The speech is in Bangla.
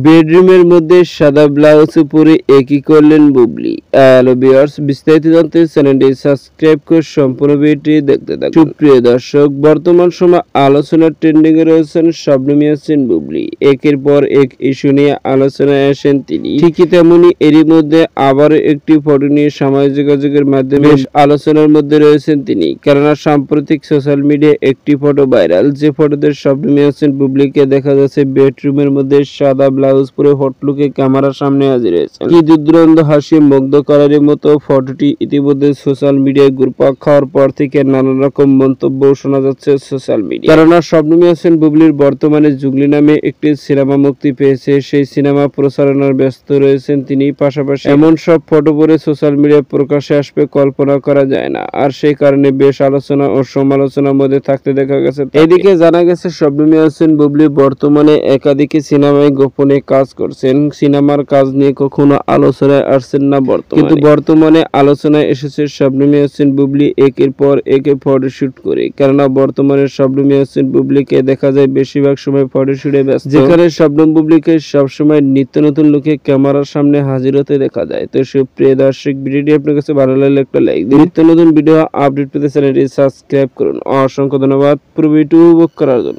বেডরুমের মধ্যে সাদা ব্লাউজ পরে একই করলেন বুবলি। হ্যালো ভিউয়ার্স, বিস্তারিত জানতে চ্যানেলটি সাবস্ক্রাইব করে সম্পূর্ণ ভিডিওটি দেখতে থাকুন। সুপ্রিয় দর্শক, বর্তমান সময় আলোচনার ট্রেন্ডিং এ রয়েছেন শবনম ইয়াসমিন বুবলি। একের পর এক ইস্যু নিয়ে আলোচনায় আসেন তিনি। ঠিকই তেমনি এরই মধ্যে আবারও একটি ফটো নিয়ে সামাজিক যোগাযোগের মাধ্যমে বেশ আলোচনার মধ্যে রয়েছেন তিনি। কেননা সাম্প্রতিক সোশ্যাল মিডিয়ায় একটি ফটো ভাইরাল, যে ফটোতে শবনম ইয়াসমিন বুবলিকে দেখা যাচ্ছে বেডরুমের মধ্যে সাদা ব্লাউজ পরে হটলুকে ক্যামেরার সামনে হাজির হয়েছেন। কি দুর্দান্ত হাসি মুগ্ধ করার মতো ফটোটি ইতিমধ্যে সোশ্যাল মিডিয়ায় ঘুরপাক খাওয়ার পর থেকে নানান রকম মন্তব্য শোনা যাচ্ছে সোশ্যাল মিডিয়ায়। কেননা শবনম ইয়াসমিন বুবলির বর্তমানে জুগলি নামে একটি সিনেমা মুক্তি পেয়েছে, সেই সিনেমা প্রচারণার ব্যস্ত রয়েছেন তিনি। পাশাপাশি এমন সব ফটো পরে সোশ্যাল মিডিয়ায় প্রকাশ্যে আসবে কল্পনা করা যায় না, আর সেই কারণে বেশ আলোচনা ও সমালোচনার মধ্যে থাকতে দেখা গেছে। এদিকে জানা গেছে শবনম ইয়াসমিন বুবলি বর্তমানে একাধিক সিনেমায় গোপনে কাজ করছেন। সিনেমার কাজ নিয়ে কখনো আলোচনায় আসছেন না কিন্তু বর্তমানে আলোচনায় এসেছে শবনম ইয়াসমিন বুবলি একের পর এক ফটোশুট করে। কেননা বর্তমানে শবনম ইয়াসমিন বুবলিকে দেখা যায় বেশিরভাগ সময় ফটোশুটে ব্যস্ত, যেখানে শবনম বুবলিকে সবসময় নিত্য নতুন লুকে ক্যামেরার সামনে হাজির হতে দেখা যায়। তো সুপ্রিয় দর্শক, ভিডিওটি আপনার কাছে ভালো লাগলে একটা লাইক দিন। নিত্য নতুন ভিডিও আপডেট পেতে চ্যানেলটি সাবস্ক্রাইব করুন। অসংখ্য ধন্যবাদ পুরো ভিডিও উপভোগ করার জন্য।